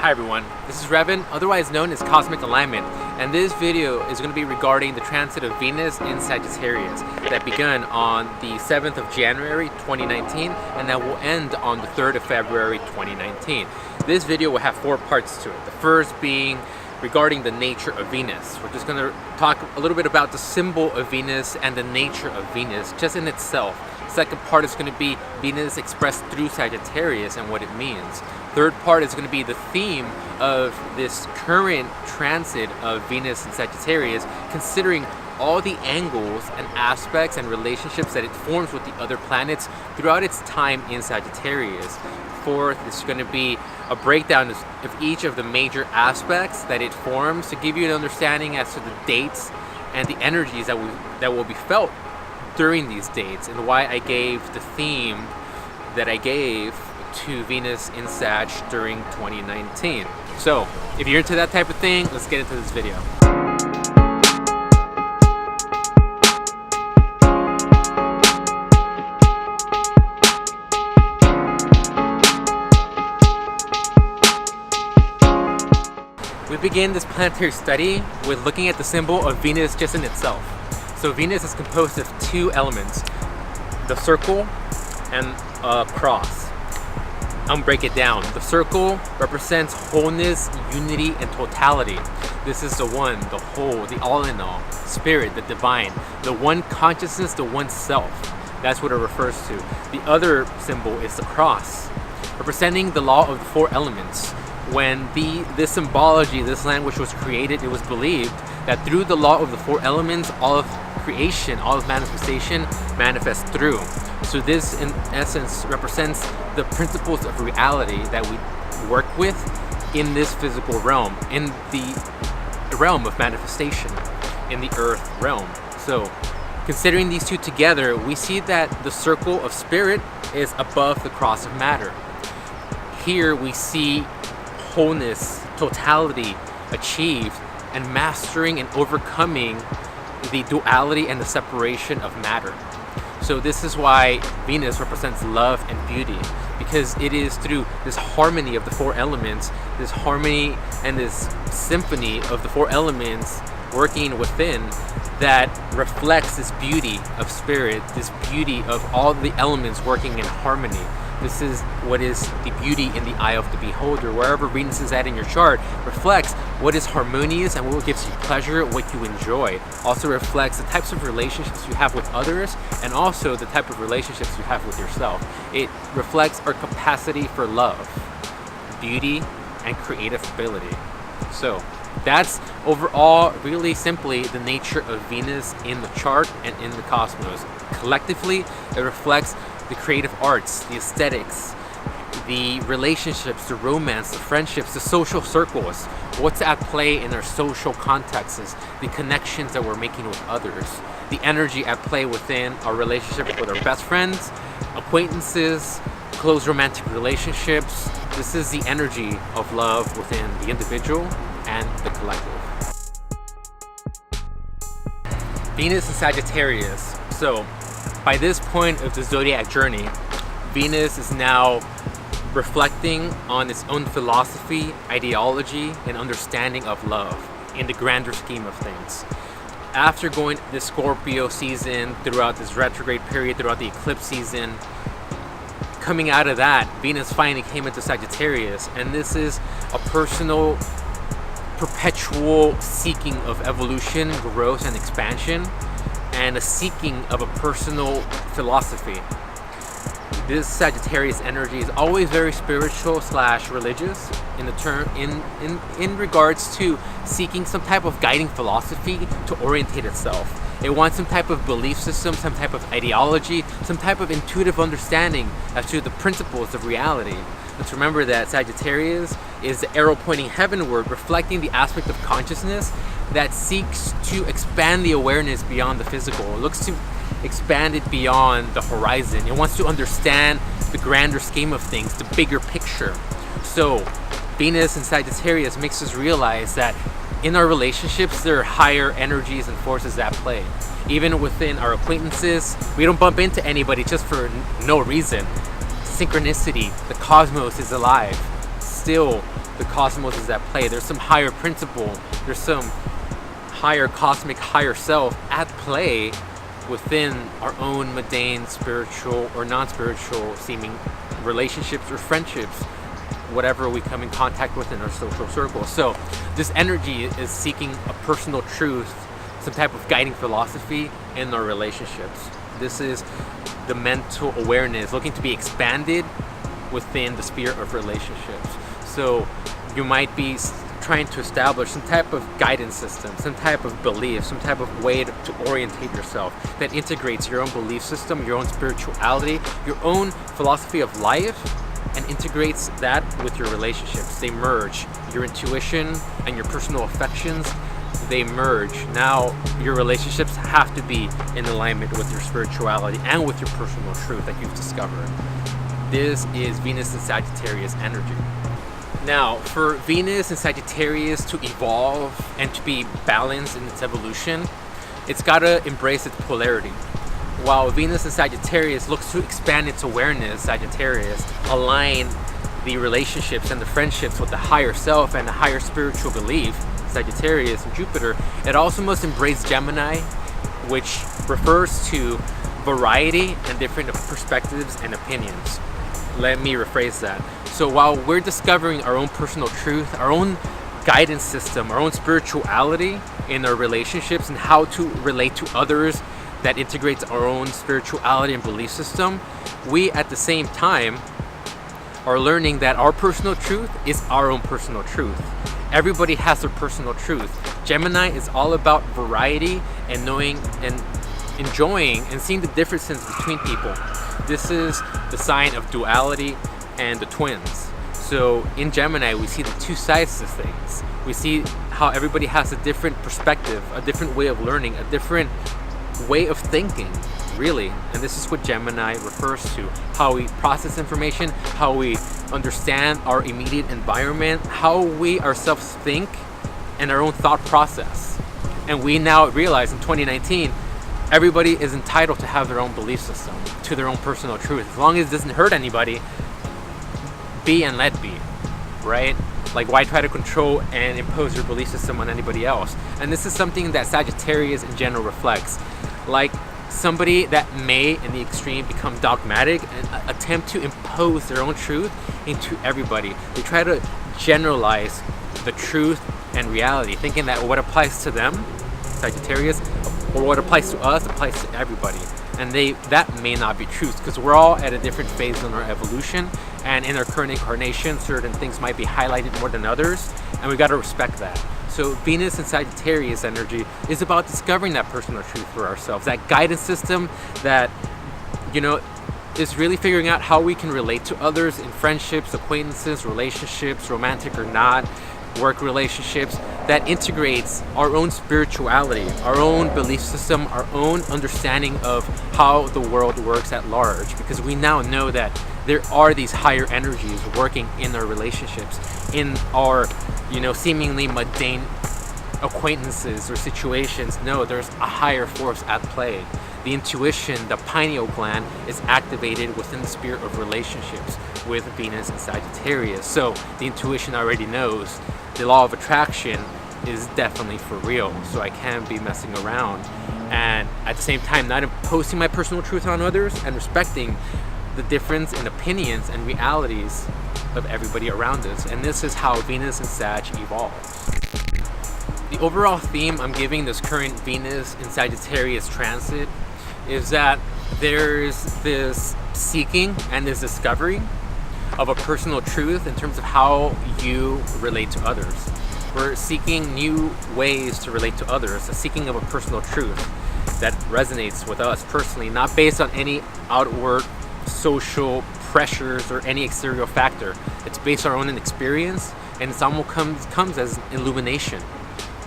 Hi everyone, this is Revan, otherwise known as Cosmic Alignment, and this video is going to be regarding the transit of Venus in Sagittarius that began on the 7th of January 2019 and that will end on the 3rd of February 2019. This video will have 4 parts to it. The first being regarding the nature of Venus. We're just going to talk a little bit about the symbol of Venus and the nature of Venus just in itself. Second part is going to be Venus expressed through Sagittarius and what it means. Third part is going to be the theme of this current transit of Venus and Sagittarius, considering all the angles and aspects and relationships that it forms with the other planets throughout its time in Sagittarius. Fourth is going to be a breakdown of each of the major aspects that it forms to give you an understanding as to the dates and the energies that will be felt during these dates, and why I gave the theme that I gave to Venus in Sag during 2019. So if you're into that type of thing, let's get into this video. We begin this planetary study with looking at the symbol of Venus just in itself. So Venus is composed of 2 elements, the circle and a cross. I'm gonna break it down. The circle represents wholeness, unity, and totality. This is the one, the whole, the all in all, spirit, the divine, the one consciousness, the one self. That's what it refers to. The other symbol is the cross, representing the law of the 4 elements. When this symbology, this language was created, it was believed that through the law of the 4 elements, all of creation, all of manifestation manifests through. So this, in essence, represents the principles of reality that we work with in this physical realm, in the realm of manifestation, in the earth realm. So considering these 2 together, we see that the circle of spirit is above the cross of matter. Here we see wholeness, totality achieved, and mastering and overcoming the duality and the separation of matter. So this is why Venus represents love and beauty, because it is through this harmony of the 4 elements, this harmony and this symphony of the 4 elements working within, that reflects this beauty of spirit, this beauty of all the elements working in harmony. This is what is the beauty in the eye of the beholder. Wherever Venus is at in your chart reflects what is harmonious and what gives you pleasure, what you enjoy. Also reflects the types of relationships you have with others and also the type of relationships you have with yourself. It reflects our capacity for love, beauty, and creative ability. So that's overall, really simply, the nature of Venus in the chart and in the cosmos. Collectively, it reflects the creative arts, the aesthetics, the relationships, the romance, the friendships, the social circles, what's at play in our social contexts, the connections that we're making with others, the energy at play within our relationship with our best friends, acquaintances, close romantic relationships. This is the energy of love within the individual and the collective. Venus and Sagittarius. So by this point of the zodiac journey, Venus is now reflecting on its own philosophy, ideology, and understanding of love in the grander scheme of things. After going the Scorpio season, throughout this retrograde period, throughout the eclipse season, coming out of that, Venus finally came into Sagittarius, and this is a personal, perpetual seeking of evolution, growth, and expansion, and a seeking of a personal philosophy. This Sagittarius energy is always very spiritual / religious in regards to seeking some type of guiding philosophy to orientate itself. It wants some type of belief system, some type of ideology, some type of intuitive understanding as to the principles of reality. Let's remember that Sagittarius is the arrow pointing heavenward, reflecting the aspect of consciousness that seeks to expand the awareness beyond the physical. It looks to expand it beyond the horizon. It wants to understand the grander scheme of things, the bigger picture. So Venus and Sagittarius makes us realize that in our relationships, there are higher energies and forces at play. Even within our acquaintances, we don't bump into anybody just for no reason. Synchronicity, the cosmos is alive. still the cosmos is at play. There's some higher principle, there's some higher cosmic, higher self at play within our own mundane, spiritual or non-spiritual seeming relationships or friendships, whatever we come in contact with in our social circle. So this energy is seeking a personal truth, some type of guiding philosophy in our relationships. This is the mental awareness looking to be expanded within the sphere of relationships. So you might be trying to establish some type of guidance system, some type of belief, some type of way to orientate yourself that integrates your own belief system, your own spirituality, your own philosophy of life, and integrates that with your relationships. They merge. Your intuition and your personal affections, they merge. Now your relationships have to be in alignment with your spirituality and with your personal truth that you've discovered. This is Venus and Sagittarius energy. Now, for Venus and Sagittarius to evolve and to be balanced in its evolution, it's got to embrace its polarity. While Venus and Sagittarius looks to expand its awareness, Sagittarius, align the relationships and the friendships with the higher self and the higher spiritual belief, Sagittarius and Jupiter, it also must embrace Gemini, which refers to variety and different perspectives and opinions. Let me rephrase that. So while we're discovering our own personal truth, our own guidance system, our own spirituality in our relationships and how to relate to others that integrates our own spirituality and belief system, we at the same time are learning that our personal truth is our own personal truth. Everybody has their personal truth. Gemini is all about variety and knowing and enjoying and seeing the differences between people. This is the sign of duality and the twins. So in Gemini, we see the two sides of things. We see how everybody has a different perspective, a different way of learning, a different way of thinking, really. And this is what Gemini refers to. How we process information, how we understand our immediate environment, how we ourselves think, and our own thought process. And we now realize in 2019, everybody is entitled to have their own belief system, to their own personal truth. As long as it doesn't hurt anybody, be and let be, right? Like, why try to control and impose your belief system on anybody else? And this is something that Sagittarius in general reflects. Like somebody that may, in the extreme, become dogmatic and attempt to impose their own truth into everybody. They try to generalize the truth and reality, thinking that what applies to them, Sagittarius, or what applies to us applies to everybody. And that may not be truth, because we're all at a different phase in our evolution, and in our current incarnation, certain things might be highlighted more than others, and we got to respect that. So Venus and Sagittarius energy is about discovering that personal truth for ourselves, that guidance system that, is really figuring out how we can relate to others in friendships, acquaintances, relationships, romantic or not, work relationships, that integrates our own spirituality, our own belief system, our own understanding of how the world works at large, because we now know that there are these higher energies working in our relationships, in our, seemingly mundane acquaintances or situations. No, there's a higher force at play. The intuition, the pineal gland, is activated within the sphere of relationships with Venus and Sagittarius. So the intuition already knows the law of attraction is definitely for real, so I can't be messing around. And at the same time, not imposing my personal truth on others and respecting the difference in opinions and realities of everybody around us. And this is how Venus and Sag evolves. The overall theme I'm giving this current Venus and Sagittarius transit is that there's this seeking and this discovery of a personal truth in terms of how you relate to others. We're seeking new ways to relate to others, a seeking of a personal truth that resonates with us personally, not based on any outward social pressures or any exterior factor. It's based on our own experience, and it almost comes as illumination.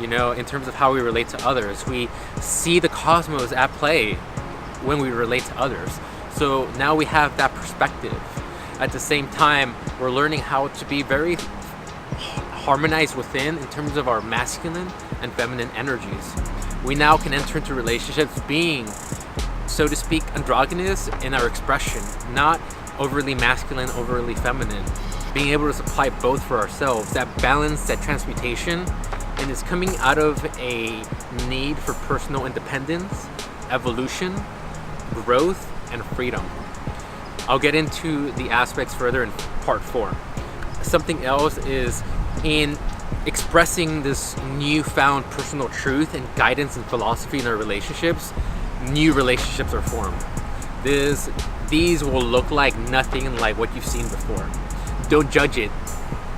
In terms of how we relate to others, we see the cosmos at play when we relate to others. So now we have that perspective. At the same time, we're learning how to be very harmonized within in terms of our masculine and feminine energies. We now can enter into relationships being, so to speak, androgynous in our expression, not overly masculine, overly feminine. being able to supply both for ourselves, that balance, that transmutation, and it's coming out of a need for personal independence, evolution, growth, and freedom. I'll get into the aspects further in part 4. Something else is in expressing this newfound personal truth and guidance and philosophy in our relationships, new relationships are formed. These will look like nothing like what you've seen before. Don't judge it.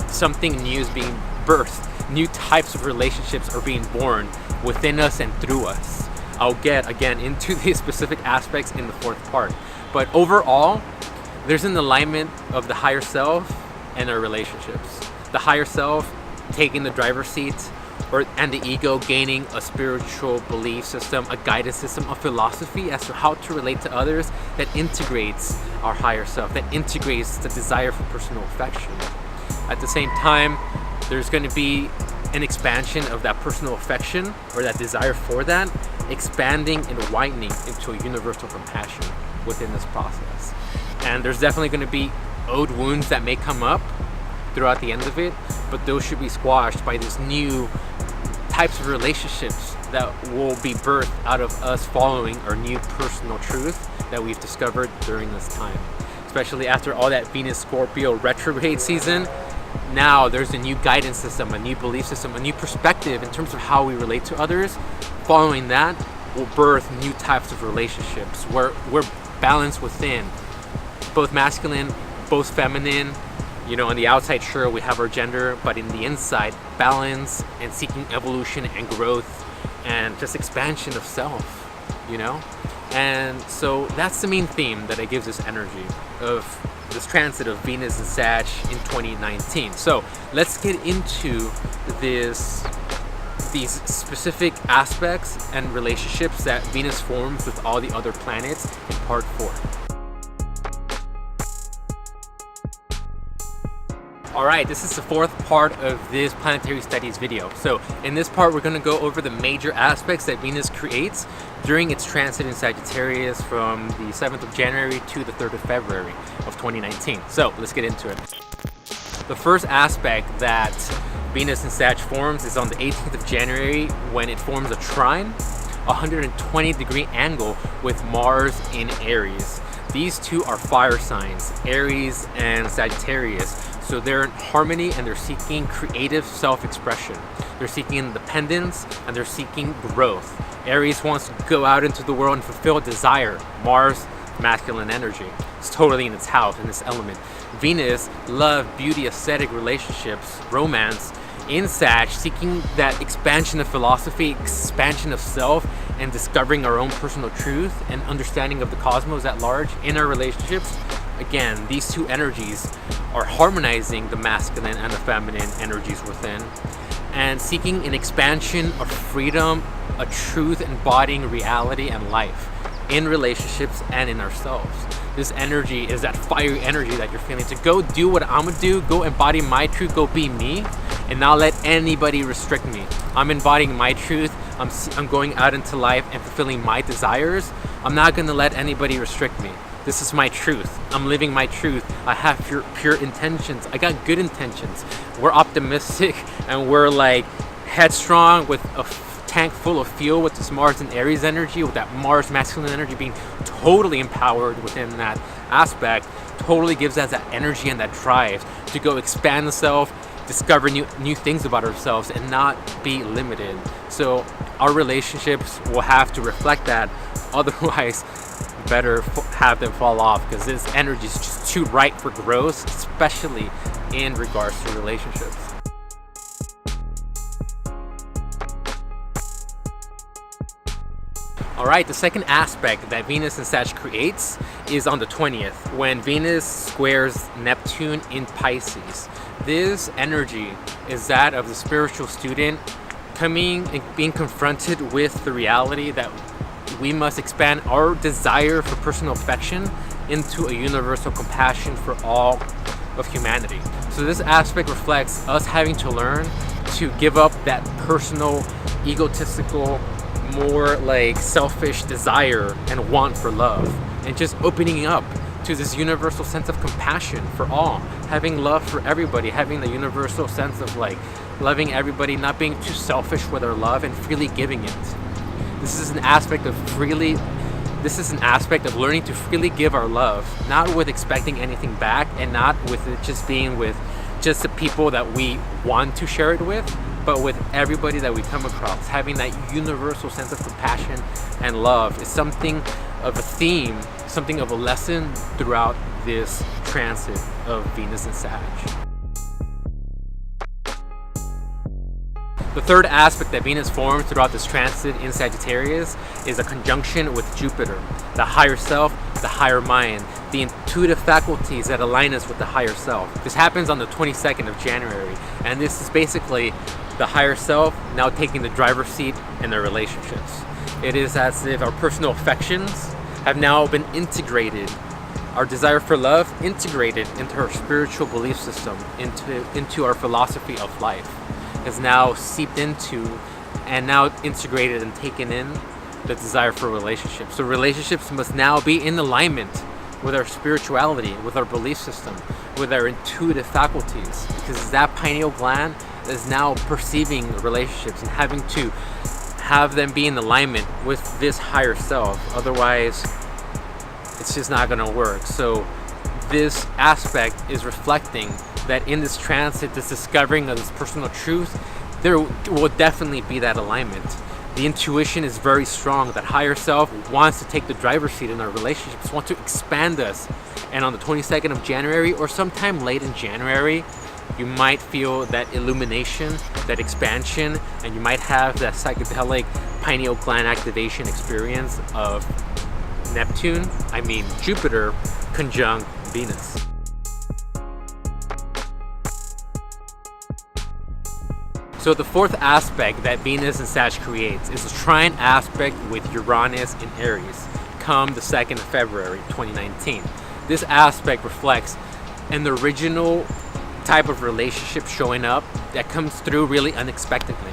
Something new is being birthed. New types of relationships are being born within us and through us. I'll get again into these specific aspects in the 4th part. But overall, there's an alignment of the higher self and our relationships. The higher self taking the driver's seat, and the ego gaining a spiritual belief system, a guidance system, a philosophy as to how to relate to others that integrates our higher self, that integrates the desire for personal affection. At the same time, there's going to be an expansion of that personal affection, or that desire for that, expanding and widening into a universal compassion within this process. And there's definitely going to be old wounds that may come up throughout the end of it, but those should be squashed by these new types of relationships that will be birthed out of us following our new personal truth that we've discovered during this time. Especially after all that Venus Scorpio retrograde season, now there's a new guidance system, a new belief system, a new perspective in terms of how we relate to others. Following that will birth new types of relationships where we're balanced within, both masculine, both feminine. You know, on the outside, sure, we have our gender, but in the inside, balance and seeking evolution and growth and just expansion of self, you know? And so that's the main theme that it gives this energy of this transit of Venus and Sag in 2019. So let's get into these specific aspects and relationships that Venus forms with all the other planets in part 4. Alright, this is the 4th part of this planetary studies video. So in this part, we're going to go over the major aspects that Venus creates during its transit in Sagittarius from the 7th of January to the 3rd of February of 2019. So let's get into it. The first aspect that Venus in Sag forms is on the 18th of January when it forms a trine, a 120-degree angle with Mars in Aries. These two are fire signs, Aries and Sagittarius. So they're in harmony and they're seeking creative self-expression. They're seeking independence and they're seeking growth. Aries wants to go out into the world and fulfill desire. Mars, masculine energy. It's totally in its house, in this element. Venus, love, beauty, aesthetic relationships, romance. In Sag, seeking that expansion of philosophy, expansion of self, and discovering our own personal truth and understanding of the cosmos at large in our relationships. Again, these two energies are harmonizing the masculine and the feminine energies within and seeking an expansion of freedom, a truth embodying reality and life in relationships and in ourselves. This energy is that fiery energy that you're feeling to go do what I'm gonna do, go embody my truth, go be me, and not let anybody restrict me. I'm embodying my truth, I'm going out into life and fulfilling my desires. I'm not gonna let anybody restrict me. This is my truth. I'm living my truth. I have pure intentions. I got good intentions. We're optimistic and we're like headstrong with a tank full of fuel with this Mars and Aries energy, with that Mars masculine energy being totally empowered within that aspect. Totally gives us that energy and that drive to go expand the self, discover new things about ourselves and not be limited. So our relationships will have to reflect that. Otherwise, better have them fall off because this energy is just too ripe for growth, especially in regards to relationships. Alright, the second aspect that Venus and Sag creates is on the 20th when Venus squares Neptune in Pisces. This energy is that of the spiritual student coming and being confronted with the reality that we must expand our desire for personal affection into a universal compassion for all of humanity. So this aspect reflects us having to learn to give up that personal, egotistical, more like selfish desire and want for love, and just opening up to this universal sense of compassion for all, having love for everybody, having the universal sense of like loving everybody, not being too selfish with our love and freely giving it. This is an aspect of learning to freely give our love, not with expecting anything back, and not with it just being with just the people that we want to share it with, but with everybody that we come across. Having that universal sense of compassion and love is something of a theme, something of a lesson throughout this transit of Venus and Sag. The third aspect that Venus forms throughout this transit in Sagittarius is a conjunction with Jupiter, the higher self, the higher mind, the intuitive faculties that align us with the higher self. This happens on the 22nd of January, and this is basically the higher self now taking the driver's seat in their relationships. It is as if our personal affections have now been integrated, our desire for love integrated into our spiritual belief system, into our philosophy of life, is now seeped into and now integrated and taken in the desire for relationships. So relationships must now be in alignment with our spirituality, with our belief system, with our intuitive faculties, because that pineal gland is now perceiving relationships and having to have them be in alignment with this higher self. Otherwise, it's just not going to work. So this aspect is reflecting that in this transit, this discovering of this personal truth, there will definitely be that alignment. The intuition is very strong. That higher self wants to take the driver's seat in our relationships, wants to expand us. And on the 22nd of January or sometime late in January, you might feel that illumination, that expansion, and you might have that psychedelic pineal gland activation experience of Jupiter conjunct Venus. So the fourth aspect that Venus and Sag creates is a trine aspect with Uranus in Aries, come the 2nd of February 2019. This aspect reflects an original type of relationship showing up that comes through really unexpectedly.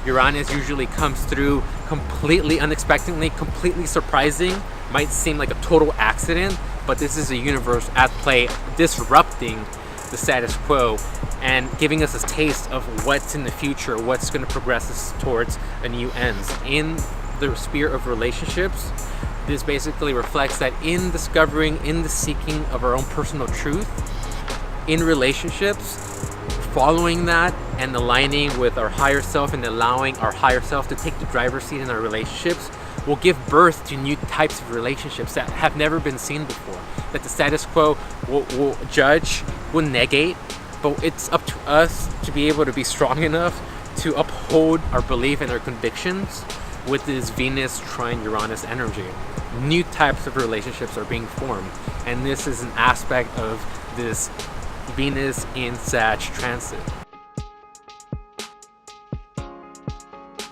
Uranus usually comes through completely unexpectedly, completely surprising, might seem like a total accident, but this is a universe at play disrupting the status quo and giving us a taste of what's in the future, what's going to progress us towards a new ends. In the sphere of relationships, this basically reflects that in discovering, in the seeking of our own personal truth, in relationships, following that and aligning with our higher self and allowing our higher self to take the driver's seat in our relationships will give birth to new types of relationships that have never been seen before, that the status quo will judge, will negate, but it's up to us to be able to be strong enough to uphold our belief and our convictions with this Venus trine Uranus energy. New types of relationships are being formed, and this is an aspect of this Venus in Sag transit.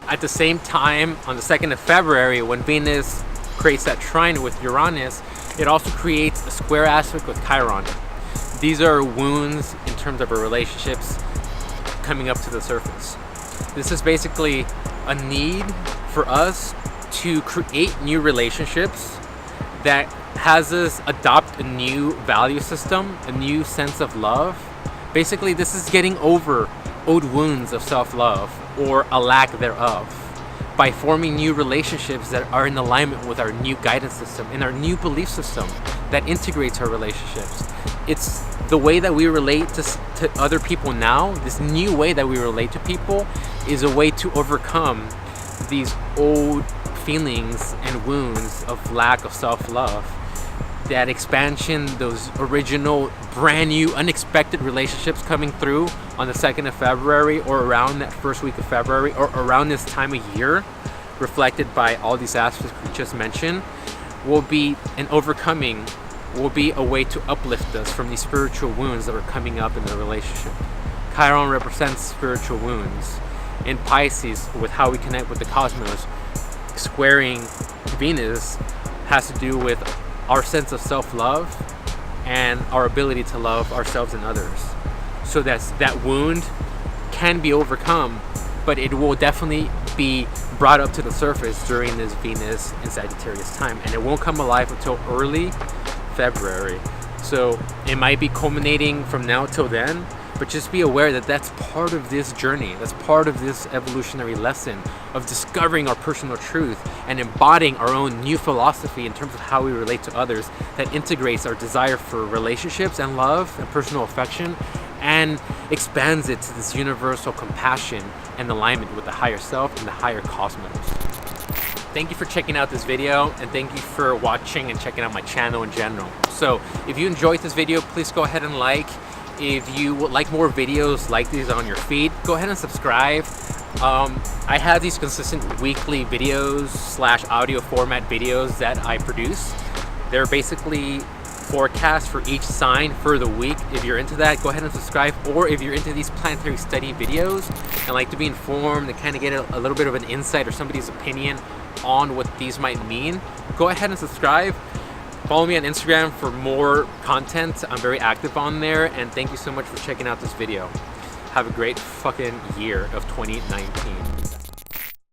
At the same time, on the 2nd of February, when Venus creates that trine with Uranus, it also creates a square aspect with Chiron. These are wounds in terms of our relationships coming up to the surface. This is basically a need for us to create new relationships that has us adopt a new value system, a new sense of love. Basically, this is getting over old wounds of self-love or a lack thereof by forming new relationships that are in alignment with our new guidance system and our new belief system that integrates our relationships. It's the way that we relate to other people now. This new way that we relate to people is a way to overcome these old feelings and wounds of lack of self-love. That expansion, those original, brand new, unexpected relationships coming through on the 2nd of February or around that first week of February or around this time of year, reflected by all these aspects we just mentioned, will be an overcoming, will be a way to uplift us from these spiritual wounds that are coming up in the relationship. Chiron represents spiritual wounds. In Pisces, with how we connect with the cosmos, squaring Venus has to do with our sense of self-love and our ability to love ourselves and others. So that wound can be overcome, but it will definitely be brought up to the surface during this Venus and Sagittarius time, and it won't come alive until early February. So it might be culminating from now till then, but just be aware that that's part of this journey. That's part of this evolutionary lesson of discovering our personal truth and embodying our own new philosophy in terms of how we relate to others that integrates our desire for relationships and love and personal affection and expands it to this universal compassion and alignment with the higher self and the higher cosmos. Thank you for checking out this video, and thank you for watching and checking out my channel in general. So if you enjoyed this video, please go ahead and like. If you would like more videos like these on your feed, go ahead and subscribe. I have these consistent weekly videos / audio format videos that I produce. They're basically forecasts for each sign for the week. If you're into that, go ahead and subscribe. Or if you're into these planetary study videos and like to be informed and kind of get a little bit of an insight or somebody's opinion on what these might mean, go ahead and subscribe. Follow me on Instagram for more content. I'm very active on there, and thank you so much for checking out this video. Have a great fucking year of 2019.